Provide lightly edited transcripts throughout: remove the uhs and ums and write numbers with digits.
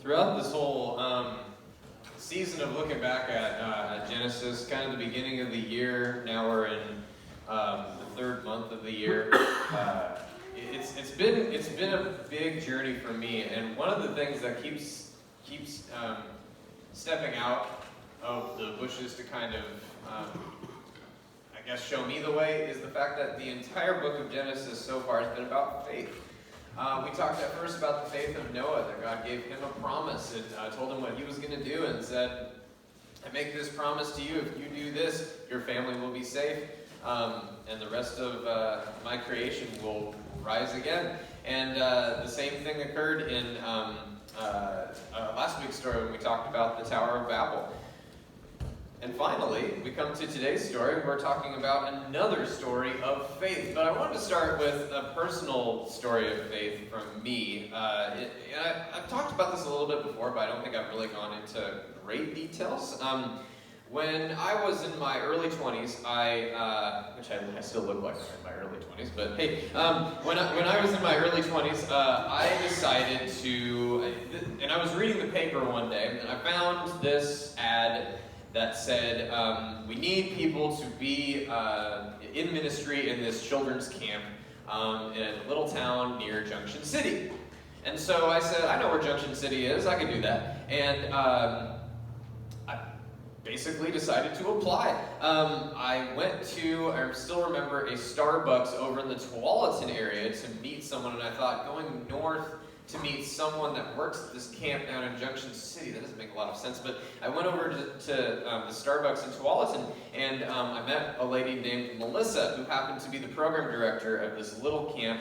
throughout this whole season of looking back at Genesis, kind of the beginning of the year, now we're in the third month of the year. It's been a big journey for me, and one of the things that keeps stepping out of the bushes to kind of I guess show me the way is the fact that the entire book of Genesis so far has been about faith. We talked at first about the faith of Noah, that God gave him a promise and told him what he was going to do and said, I make this promise to you, if you do this, your family will be safe, and the rest of my creation will rise again. And the same thing occurred in last week's story when we talked about the Tower of Babel. And finally, we come to today's story. We're talking about another story of faith. But I wanted to start with a personal story of faith from me. I've talked about this a little bit before, but I don't think I've really gone into great details. When I was in my early 20s, which I still look like I'm in my early 20s, but hey, when I was in my early 20s, I decided to, and I was reading the paper one day, and I found this ad that said, we need people to be in ministry in this children's camp in a little town near Junction City. And so I said, I know where Junction City is, I can do that. And I basically decided to apply. I went to, I still remember, a Starbucks over in the Tualatin area to meet someone, and I thought going north to meet someone that works at this camp down in Junction City. That doesn't make a lot of sense, but I went over to the Starbucks in Tualatin, and I met a lady named Melissa, who happened to be the program director of this little camp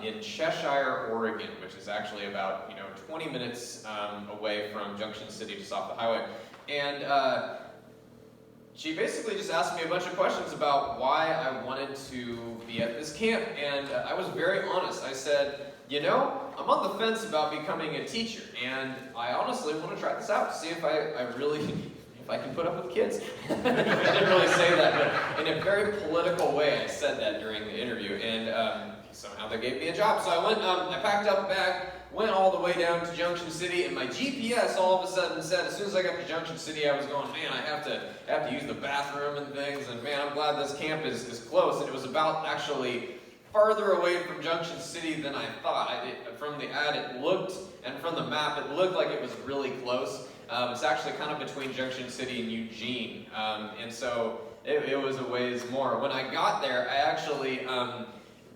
in Cheshire, Oregon, which is actually about 20 minutes away from Junction City, just off the highway. And she basically just asked me a bunch of questions about why I wanted to be at this camp, and I was very honest. I said, I'm on the fence about becoming a teacher, and I honestly want to try this out, see if I really, if I can put up with kids. I didn't really say that, but in a very political way, I said that during the interview, and somehow they gave me a job. So I went, I packed up a bag, went all the way down to Junction City, and my GPS all of a sudden said, as soon as I got to Junction City, I was going, man, I have to use the bathroom and things, and man, I'm glad this camp is close. And it was about actually farther away from Junction City than I thought. From the ad, it looked, and from the map, it looked like it was really close. It's actually kind of between Junction City and Eugene, and so it was a ways more. When I got there, I actually,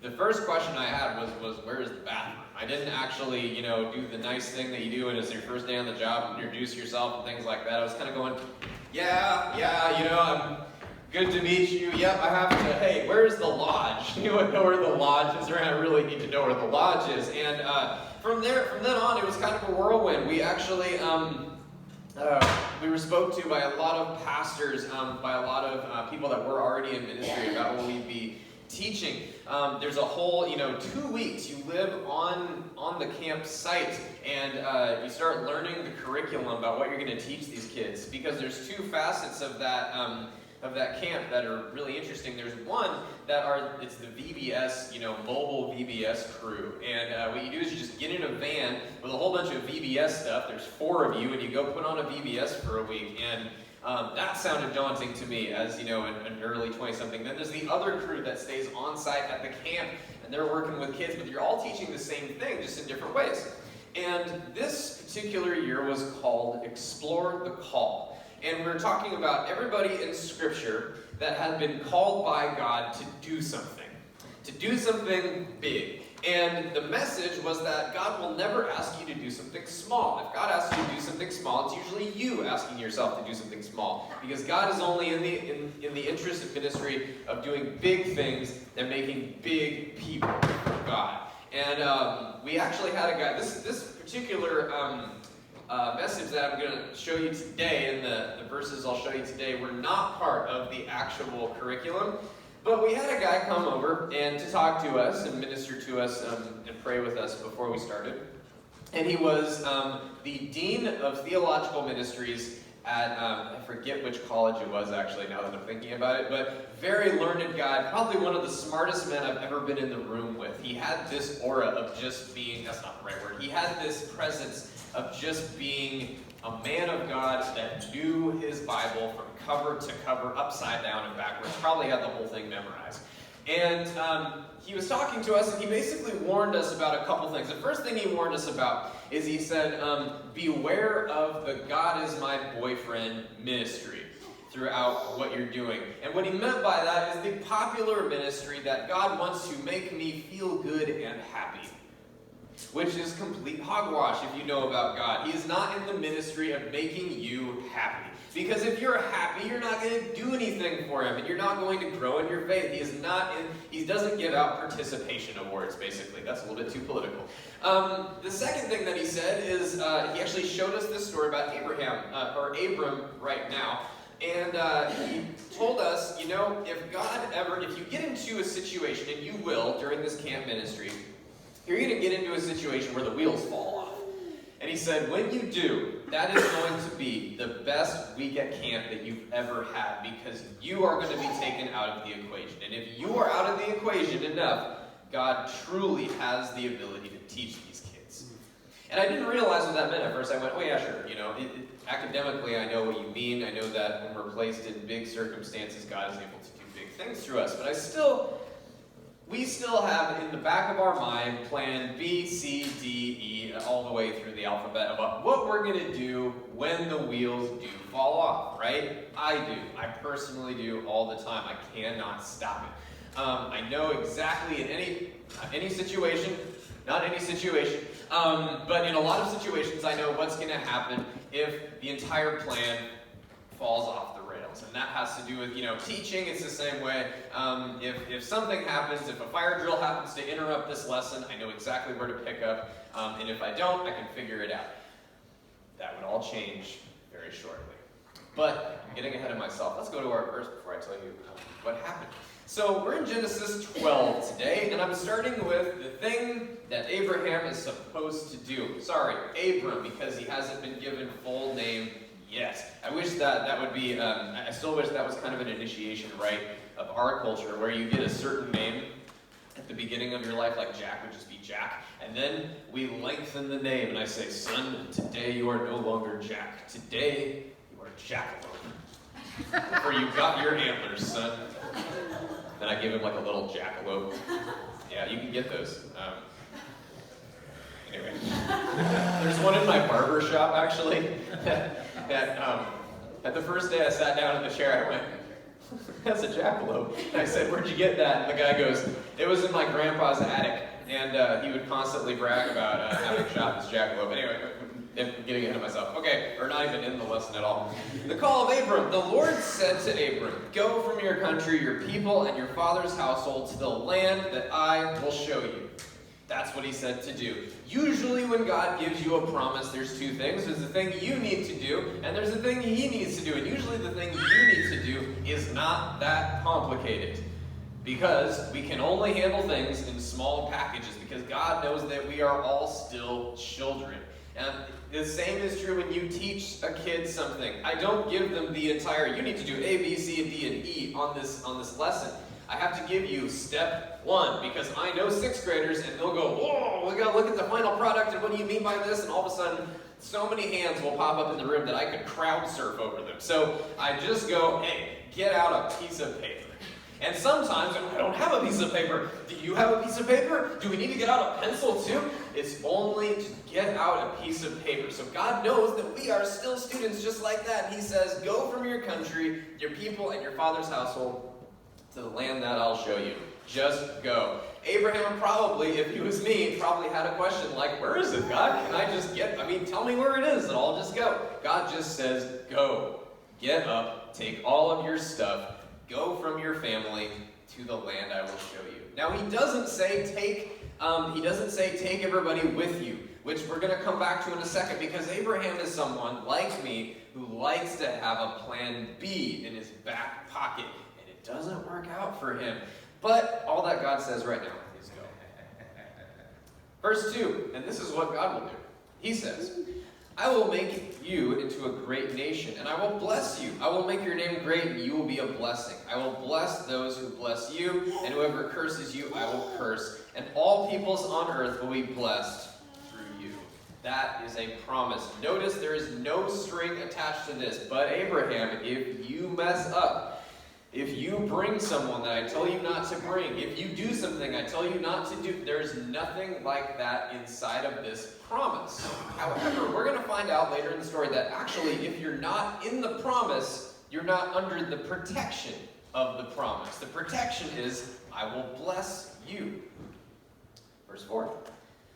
the first question I had was where is the bathroom? I didn't actually, do the nice thing that you do when it's your first day on the job, introduce yourself and things like that. I was kind of going, I'm good to meet you. Yep, I have to, hey, where's the lodge? You would know where the lodge is, or I really need to know where the lodge is. And from then on, it was kind of a whirlwind. We actually, we were spoke to by a lot of pastors, by a lot of people that were already in ministry about what we'd be teaching. There's a whole, 2 weeks you live on the campsite, and you start learning the curriculum about what you're going to teach these kids, because there's two facets of that camp that are really interesting. There's one it's the VBS, mobile VBS crew, and what you do is you just get in a van with a whole bunch of VBS stuff. There's 4 of you, and you go put on a VBS for a week, and that sounded daunting to me as, an early 20-something. Then there's the other crew that stays on site at the camp, and they're working with kids, but you're all teaching the same thing, just in different ways. And this particular year was called Explore the Call. And we're talking about everybody in Scripture that had been called by God to do something big. And the message was that God will never ask you to do something small. If God asks you to do something small, it's usually you asking yourself to do something small. Because God is only in the interest of ministry of doing big things and making big people for God. And we actually had a guy, this particular message that I'm going to show you today, and the verses I'll show you today, were not part of the actual curriculum. But we had a guy come over and to talk to us and minister to us and pray with us before we started. And he was the Dean of Theological Ministries at, I forget which college it was actually now that I'm thinking about it, but very learned guy, probably one of the smartest men I've ever been in the room with. He had this aura of just being, that's not the right word, he had this presence of just being a man of God that knew his Bible from cover to cover, upside down and backwards, probably had the whole thing memorized. And he was talking to us, and he basically warned us about a couple things. The first thing he warned us about is he said, beware of the God is my boyfriend ministry throughout what you're doing. And what he meant by that is the popular ministry that God wants to make me feel good and happy, which is complete hogwash if you know about God. He is not in the ministry of making you happy. Because if you're happy, you're not going to do anything for him, and you're not going to grow in your faith. He doesn't give out participation awards, basically. That's a little bit too political. The second thing that he said is, he actually showed us this story about Abram right now. And he told us, if you get into a situation, and you will during this camp ministry, you're going to get into a situation where the wheels fall off. And he said, when you do, that is going to be the best week at camp that you've ever had, because you are going to be taken out of the equation. And if you are out of the equation enough, God truly has the ability to teach these kids. And I didn't realize what that meant at first. I went, oh yeah, sure. Academically, I know what you mean. I know that when we're placed in big circumstances, God is able to do big things through us. But we still have in the back of our mind plan B, C, D, E, all the way through the alphabet about what we're going to do when the wheels do fall off, right? I do. I personally do all the time. I cannot stop it. I know exactly in any situation, not any situation, but in a lot of situations I know what's going to happen if the entire plan falls off the rails. And that has to do with, teaching. It's the same way. If something happens, if a fire drill happens to interrupt this lesson, I know exactly where to pick up. And if I don't, I can figure it out. That would all change very shortly. But I'm getting ahead of myself. Let's go to our verse before I tell you what happened. So we're in Genesis 12 today, and I'm starting with the thing that Abraham is supposed to do. Sorry, Abram, because he hasn't been given full name yet. I wish that would be, I still wish that was kind of an initiation rite of our culture, where you get a certain name at the beginning of your life, like Jack would just be Jack, and then we lengthen the name, and I say, son, today you are no longer Jack. Today you are Jackalope. Or you got your antlers, son. Then I give him like a little jackalope. Yeah, you can get those. Anyway, there's one in my barber shop actually. At the first day I sat down in the chair, I went, "That's a jackalope." And I said, "Where'd you get that?" And the guy goes, "It was in my grandpa's attic." And he would constantly brag about having shot this jackalope. Anyway, I'm getting ahead of myself. Okay, or not even in the lesson at all. The call of Abram. The Lord said to Abram, "Go from your country, your people, and your father's household to the land that I will show you." That's what he said to do. Usually when God gives you a promise, there's two things. There's the thing you need to do, and there's the thing he needs to do. And usually the thing you need to do is not that complicated, because we can only handle things in small packages, because God knows that we are all still children. And the same is true when you teach a kid something. I don't give them the entire, you need to do A, B, C, and D, and E on this lesson. I have to give you step 1, because I know 6th graders, and they'll go, "Whoa, we gotta look at the final product, and what do you mean by this?" And all of a sudden, so many hands will pop up in the room that I could crowd surf over them. So I just go, "Hey, get out a piece of paper." And sometimes, I don't have a piece of paper. Do you have a piece of paper? Do we need to get out a pencil too? It's only to get out a piece of paper. So God knows that we are still students just like that. He says, go from your country, your people, and your father's household to the land that I'll show you. Just go. Abraham probably, if he was me, probably had a question like, where is it, God? Can I just tell me where it is and I'll just go. God just says, go. Get up, take all of your stuff, go from your family to the land I will show you. Now he doesn't say take everybody with you, which we're going to come back to in a second, because Abraham is someone like me who likes to have a plan B in his back pocket, and it doesn't work out for him. But all that God says right now is go. Verse 2, and this is what God will do. He says, I will make you into a great nation, and I will bless you. I will make your name great, and you will be a blessing. I will bless those who bless you, and whoever curses you, I will curse. And all peoples on earth will be blessed through you. That is a promise. Notice there is no string attached to this. But Abraham, if you mess up, if you bring someone that I tell you not to bring, if you do something I tell you not to do, there's nothing like that inside of this promise. However, we're going to find out later in the story that actually, if you're not in the promise, you're not under the protection of the promise. The protection is, I will bless you. Verse 4.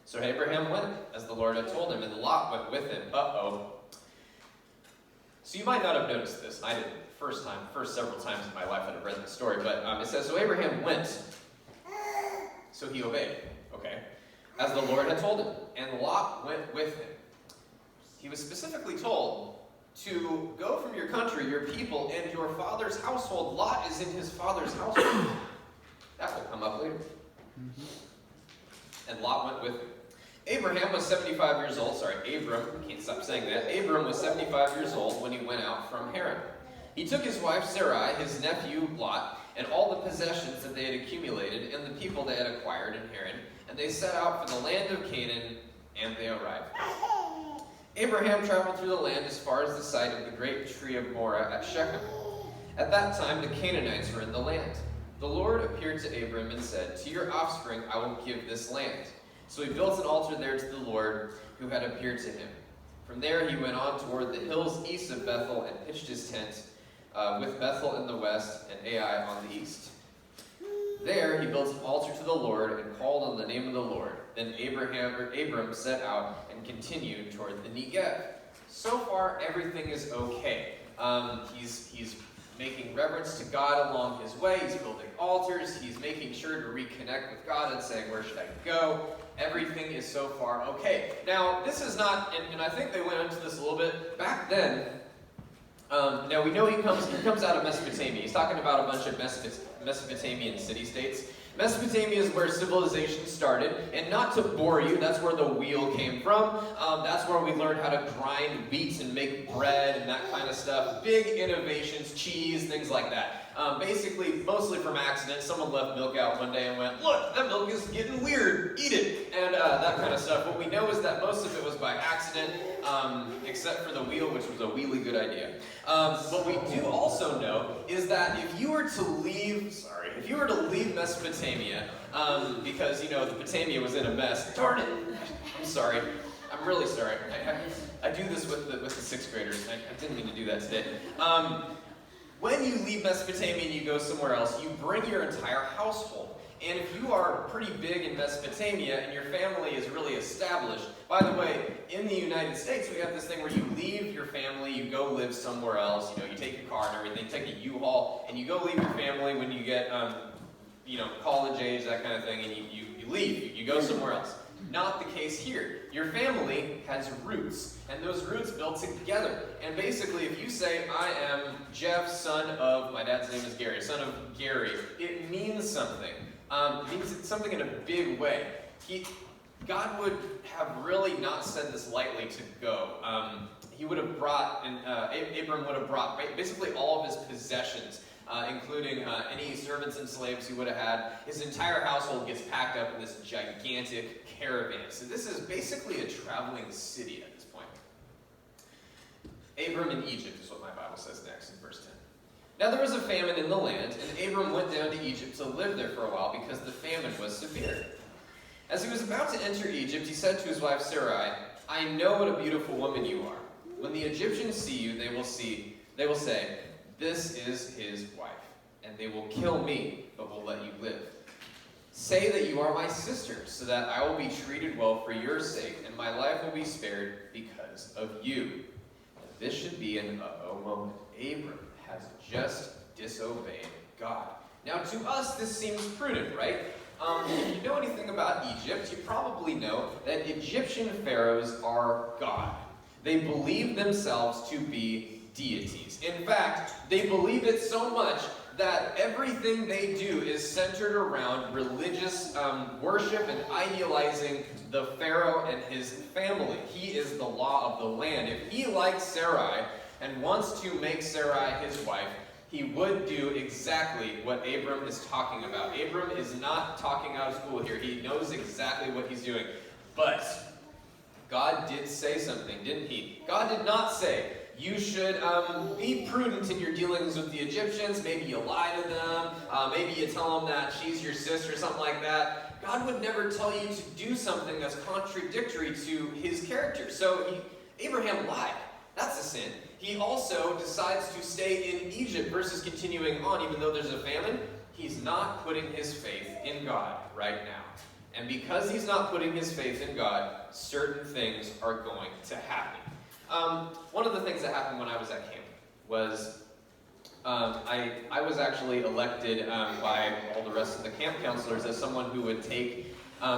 So Abraham went, as the Lord had told him, and Lot went with him. Uh-oh. So you might not have noticed this. I didn't. First several times in my life that I've read the story. But it says, so Abraham went. So he obeyed. Okay. As the Lord had told him. And Lot went with him. He was specifically told to go from your country, your people, and your father's household. Lot is in his father's household. That will come up later. And Lot went with him. Abraham was 75 years old. Abram, can't stop saying that. Abram was 75 years old when he went out from Haran. He took his wife Sarai, his nephew Lot, and all the possessions that they had accumulated, and the people they had acquired in Haran, and they set out for the land of Canaan, and they arrived. Abraham traveled through the land as far as the site of the great tree of Morah at Shechem. At that time the Canaanites were in the land. The Lord appeared to Abram and said, to your offspring I will give this land. So he built an altar there to the Lord who had appeared to him. From there he went on toward the hills east of Bethel and pitched his tent with Bethel in the west and Ai on the east. There he built an altar to the Lord and called on the name of the Lord. Then Abram set out and continued toward the Negev. So far everything is okay. He's making reverence to God along his way. He's building altars. He's making sure to reconnect with God and saying, where should I go? Everything is so far okay. Now, this is not, and I think they went into this a little bit. Back then, now we know he comes out of Mesopotamia. He's talking about a bunch of Mesopotamian city-states. Mesopotamia is where civilization started, and not to bore you, that's where the wheel came from. That's where we learned how to grind wheat and make bread and that kind of stuff. Big innovations, cheese, things like that. Basically, mostly from accident. Someone left milk out one day and went, look, that milk is getting weird, eat it, and that kind of stuff. What we know is that most of it was by accident, except for the wheel, which was a really good idea. What we do also know is that if you were to leave Mesopotamia, because, the Potamia was in a mess, darn it, I'm sorry, I'm really sorry, I do this with the sixth graders, I didn't mean to do that today. When you leave Mesopotamia and you go somewhere else, you bring your entire household. And if you are pretty big in Mesopotamia and your family is really established, by the way, in the United States, we have this thing where you leave your family, you go live somewhere else, you take your car and everything, take a U-Haul, and you go leave your family when you get, college age, that kind of thing, and you leave, you go somewhere else. Not the case here. Your family has roots, and those roots built together. And basically, if you say, I am Geoff, son of, my dad's name is Gary, son of Gary, it means something. It means something in a big way. God would have really not said this lightly to go. He would have brought, Abram would have brought basically all of his possessions, including any servants and slaves he would have had. His entire household gets packed up in this gigantic caravan. So this is basically a traveling city at this point. Abram in Egypt is what my Bible says next in verse 10. Now there was a famine in the land, and Abram went down to Egypt to live there for a while because the famine was severe. As he was about to enter Egypt, he said to his wife Sarai, I know what a beautiful woman you are. When the Egyptians see you, they will say, this is his wife, and they will kill me, but will let you live. Say that you are my sister, so that I will be treated well for your sake, and my life will be spared because of you. And this should be an uh-oh moment. Abram has just disobeyed God. Now, to us, this seems prudent, right? If you know anything about Egypt, you probably know that Egyptian pharaohs are God. They believe themselves to be deities. In fact, they believe it so much that everything they do is centered around religious worship and idealizing the pharaoh and his family. He is the law of the land. If he likes Sarai and wants to make Sarai his wife, he would do exactly what Abram is talking about. Abram is not talking out of school here. He knows exactly what he's doing. But God did say something, didn't he? God did not say, you should be prudent in your dealings with the Egyptians. Maybe you lie to them. Maybe you tell them that she's your sister or something like that. God would never tell you to do something that's contradictory to his character. So Abraham lied. That's a sin. He also decides to stay in Egypt versus continuing on, even though there's a famine. He's not putting his faith in God right now. And because he's not putting his faith in God, certain things are going to happen. One of the things that happened when I was at camp was I was actually elected by all the rest of the camp counselors as someone who would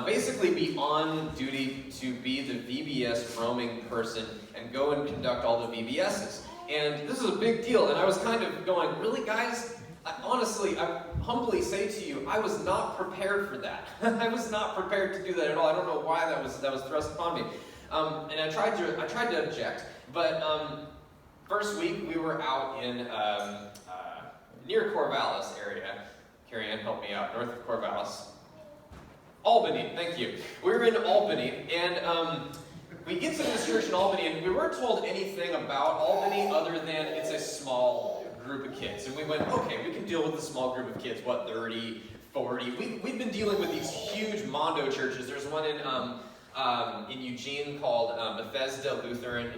basically be on duty to be the VBS roaming person and go and conduct all the VBSs. And this is a big deal, and I was kind of going, really, guys? Honestly, I humbly say to you, I was not prepared for that. I was not prepared to do that at all. I don't know why that was thrust upon me. And I tried to object, but first week we were out in near Corvallis area. Carrie Ann, help me out. North of Corvallis. Albany, thank you. We were in Albany, and we get to this church in Albany, and we weren't told anything about Albany other than it's a small group of kids. And we went, okay, we can deal with a small group of kids, 30, 40. We've been dealing with these huge Mondo churches. There's one in Eugene called Bethesda Lutheran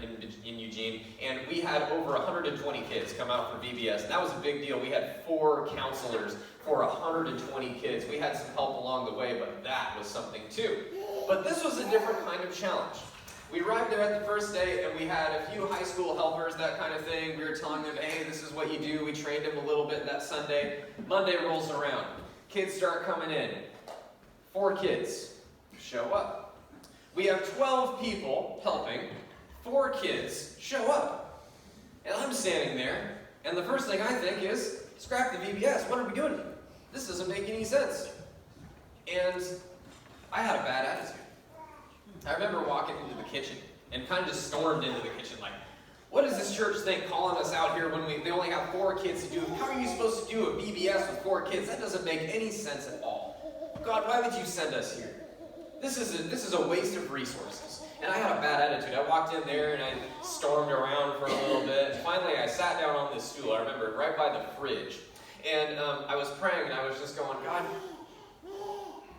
in Eugene, and we had over 120 kids come out for VBS. And that was a big deal. We had 4 counselors for 120 kids. We had some help along the way, but that was something too. But this was a different kind of challenge. We arrived there at the first day, and we had a few high school helpers, that kind of thing. We were telling them, hey, this is what you do. We trained them a little bit that Sunday. Monday rolls around. Kids start coming in. 4 kids show up. We have 12 people helping. 4 kids show up. And I'm standing there, and the first thing I think is, scrap the VBS. What are we doing here? This doesn't make any sense. And I had a bad attitude. I remember walking into the kitchen and kind of just stormed into the kitchen like, what does this church think calling us out here when they only have 4 kids to do? How are you supposed to do a VBS with 4 kids? That doesn't make any sense at all. God, why would you send us here? This is a waste of resources. And I had a bad attitude. I walked in there and I stormed around for a little bit. And finally I sat down on this stool, I remember, right by the fridge. And I was praying and I was just going, God,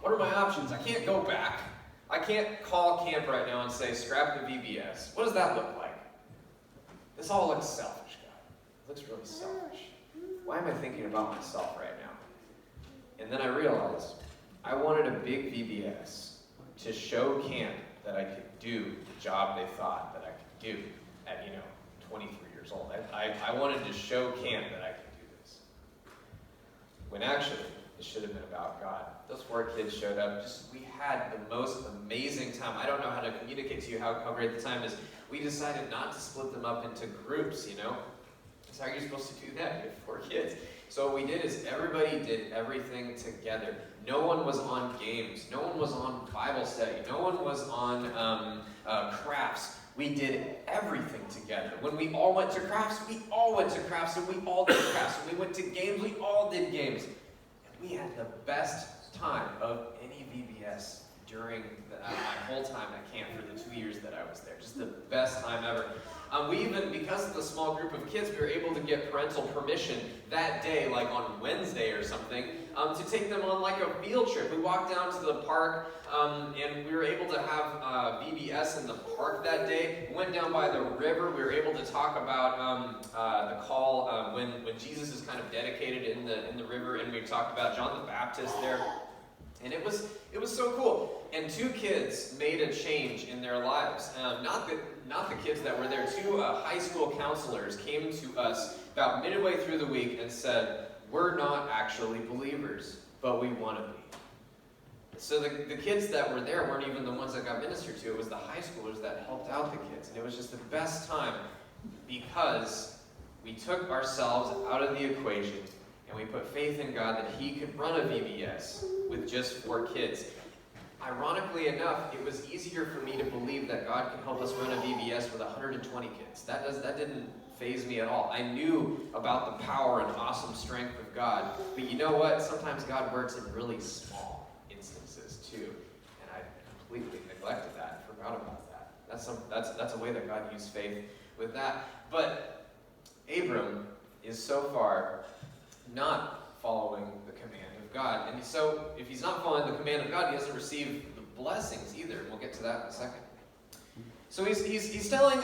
what are my options? I can't go back. I can't call camp right now and say, scrap the VBS. What does that look like? This all looks selfish, God. It looks really selfish. Why am I thinking about myself right now? And then I realized I wanted a big VBS to show camp that I could do the job they thought that I could do at, 23 years old. I wanted to show camp that I could do this. When actually, it should have been about God. Those 4 kids showed up. We had the most amazing time. I don't know how to communicate to you how great the time is. We decided not to split them up into groups, So how are you supposed to do that? You have 4 kids. So what we did is everybody did everything together. No one was on games. No one was on Bible study. No one was on crafts. We did everything together. When we all went to crafts, we all went to crafts, and we all did crafts. When we went to games, we all did games. And we had the best time of any VBS during my whole time at camp for the 2 years that I was there. Just the best time ever. We even, because of the small group of kids, we were able to get parental permission that day, like on Wednesday or something, to take them on like a field trip. We walked down to the park, and we were able to have VBS in the park that day. We went down by the river. We were able to talk about the call when Jesus is kind of dedicated in the river, and we talked about John the Baptist there. And it was so cool. And 2 kids made a change in their lives. Not the kids that were there. 2 high school counselors came to us about midway through the week and said, we're not actually believers, but we want to be. So the kids that were there weren't even the ones that got ministered to. It was the high schoolers that helped out the kids. And it was just the best time because we took ourselves out of the equation and we put faith in God that He could run a VBS with just 4 kids. Ironically enough, it was easier for me to believe that God could help us run a VBS with 120 kids. That didn't faze me at all. I knew about the power and awesome strength of God. But you know what? Sometimes God works in really small instances too. And I completely neglected that and forgot about that. That's a way that God used faith with that. But Abram is so far not following the command of God. And so if he's not following the command of God, he doesn't receive the blessings either. And we'll get to that in a second. So he's telling,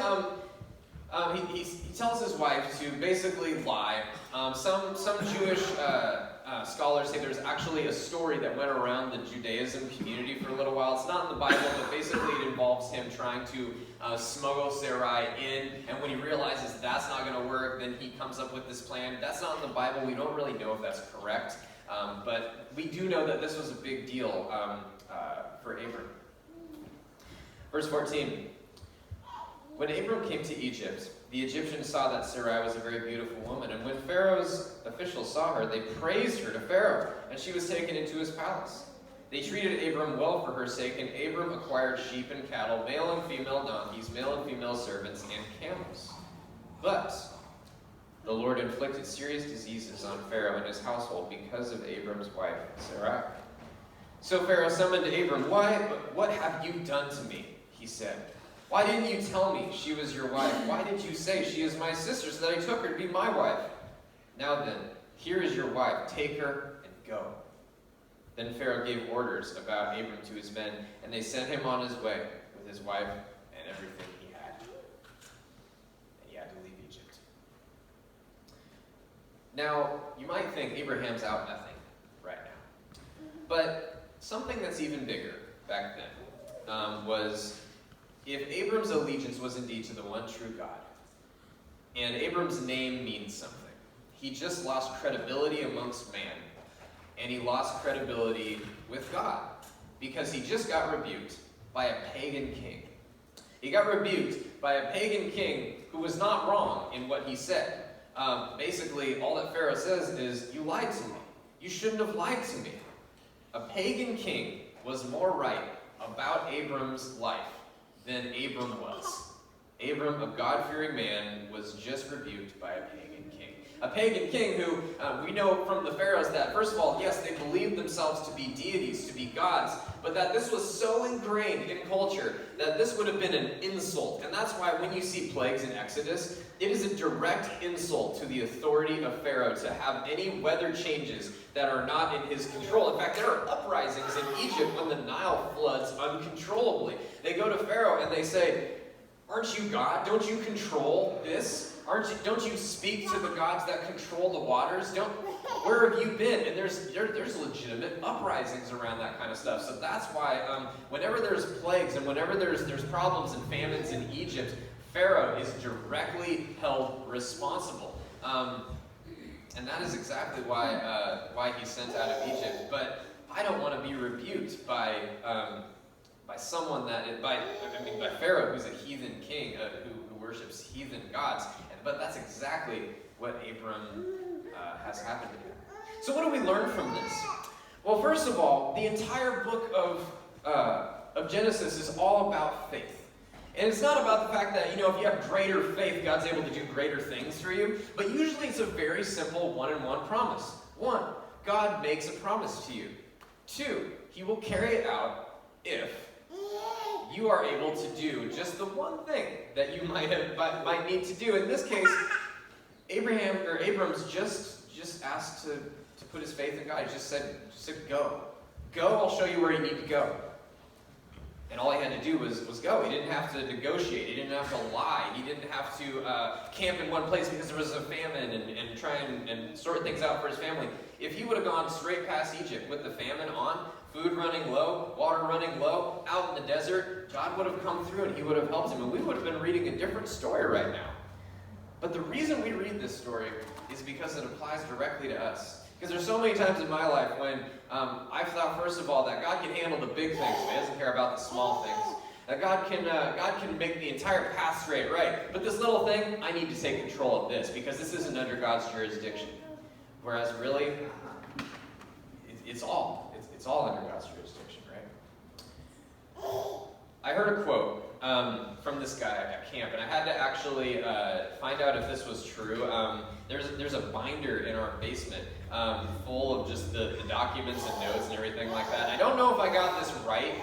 he tells his wife to basically lie. Some Jewish scholars say there's actually a story that went around the Judaism community for a little while. It's not in the Bible, but basically it involves him trying to smuggle Sarai in, and when he realizes that's not going to work, then he comes up with this plan. That's not in the Bible. We don't really know if that's correct, but we do know that this was a big deal for Abram. Verse 14. When Abram came to Egypt, the Egyptians saw that Sarai was a very beautiful woman, and when Pharaoh's officials saw her, they praised her to Pharaoh, and she was taken into his palace. They treated Abram well for her sake, and Abram acquired sheep and cattle, male and female donkeys, male and female servants, and camels. But the Lord inflicted serious diseases on Pharaoh and his household because of Abram's wife, Sarai. So Pharaoh summoned Abram. What have you done to me? He said. Why didn't you tell me she was your wife? Why did you say she is my sister so that I took her to be my wife? Now then, here is your wife. Take her and go. Then Pharaoh gave orders about Abram to his men, and they sent him on his way with his wife and everything he had. And he had to leave Egypt. Now, you might think Abraham's out nothing right now. But something that's even bigger back then was if Abram's allegiance was indeed to the one true God, and Abram's name means something, he just lost credibility amongst man, and he lost credibility with God, because he just got rebuked by a pagan king. He got rebuked by a pagan king who was not wrong in what he said. Basically, all that Pharaoh says is, you lied to me. You shouldn't have lied to me. A pagan king was more right about Abram's life than Abram was. Abram, a God-fearing man, was just rebuked by a pagan king. A pagan king who, we know from the pharaohs that, first of all, yes, they believed themselves to be deities, to be gods, but that this was so ingrained in culture that this would have been an insult. And that's why when you see plagues in Exodus, it is a direct insult to the authority of Pharaoh to have any weather changes that are not in his control. In fact, there are uprisings in Egypt when the Nile floods uncontrollably. They go to Pharaoh and they say, aren't you God? Don't you control this? Don't you speak to the gods that control the waters? Where have you been? And there's legitimate uprisings around that kind of stuff. So that's why whenever there's plagues and whenever there's problems and famines in Egypt, Pharaoh is directly held responsible. And that is exactly why he's sent out of Egypt. But I don't want to be rebuked by someone by Pharaoh, who's a heathen king who worships heathen gods. But that's exactly what Abram has happened to him. So what do we learn from this? Well, first of all, the entire book of Genesis is all about faith. And it's not about the fact that, if you have greater faith, God's able to do greater things for you. But usually it's a very simple one-on-one promise. 1, God makes a promise to you. 2, he will carry it out if you are able to do just the one thing that you might need to do. In this case, Abram's just asked to put his faith in God. He just said go. Go, I'll show you where you need to go. And all he had to do was go. He didn't have to negotiate. He didn't have to lie. He didn't have to camp in one place because there was a famine and try and sort things out for his family. If he would have gone straight past Egypt with the famine on, food running low, water running low, out in the desert, God would have come through and he would have helped him. And we would have been reading a different story right now. But the reason we read this story is because it applies directly to us. Because there's so many times in my life when I've thought, first of all, that God can handle the big things, but he doesn't care about the small things. That God can make the entire path straight, right? But this little thing, I need to take control of this because this isn't under God's jurisdiction. Whereas really, it's all under God's jurisdiction, right? I heard a quote from this guy at camp, and I had to actually find out if this was true. There's a binder in our basement full of just the documents and notes and everything like that. I don't know if I got this right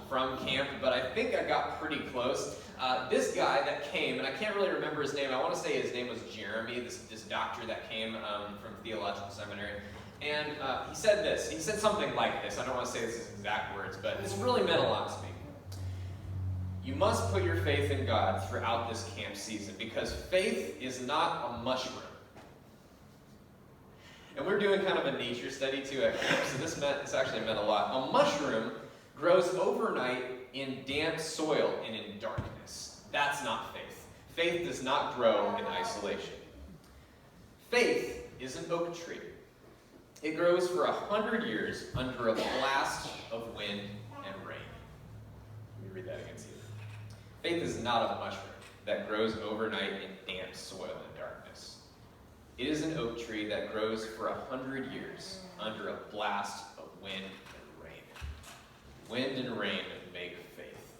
from camp, but I think I got pretty close. This guy that came, and I can't really remember his name. I want to say his name was Jeremy, this doctor that came from theological seminary. And he said this. He said something like this. I don't want to say this is exact words, but this really meant a lot to me. You must put your faith in God throughout this camp season, because faith is not a mushroom. And we're doing kind of a nature study too at camp, so this actually meant a lot. A mushroom grows overnight in damp soil and in darkness. That's not faith. Faith does not grow in isolation. Faith is an oak tree. It grows for 100 years under a blast of wind and rain. Let me read that again to you. Faith is not a mushroom that grows overnight in damp soil and darkness. It is an oak tree that grows for 100 years under a blast of wind and rain. Wind and rain make faith.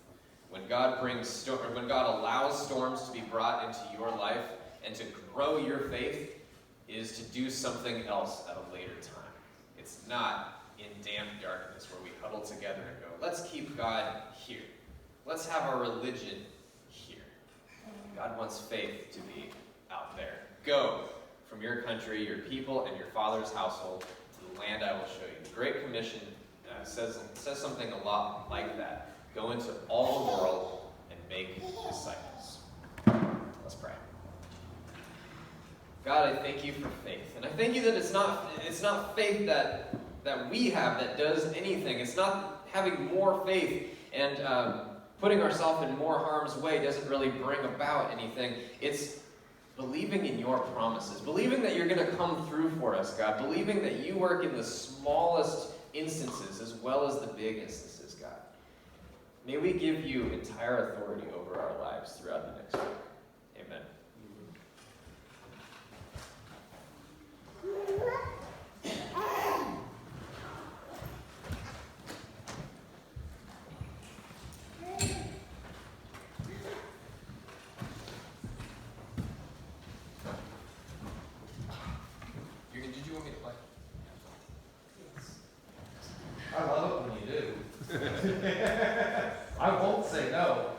When God allows storms to be brought into your life and to grow your faith, is to do something else at a later time. It's not in damp darkness where we huddle together and go, let's keep God here. Let's have our religion here. God wants faith to be out there. Go from your country, your people, and your father's household to the land I will show you. The Great Commission says something a lot like that. Go into all the world and make disciples. Let's pray. God, I thank you for faith. And I thank you that it's not faith that we have that does anything. It's not having more faith and putting ourselves in more harm's way doesn't really bring about anything. It's believing in your promises. Believing that you're going to come through for us, God. Believing that you work in the smallest instances as well as the big instances, God. May we give you entire authority over our lives throughout the next week. Amen. Did you want me to play? I love it when you do. I won't say no.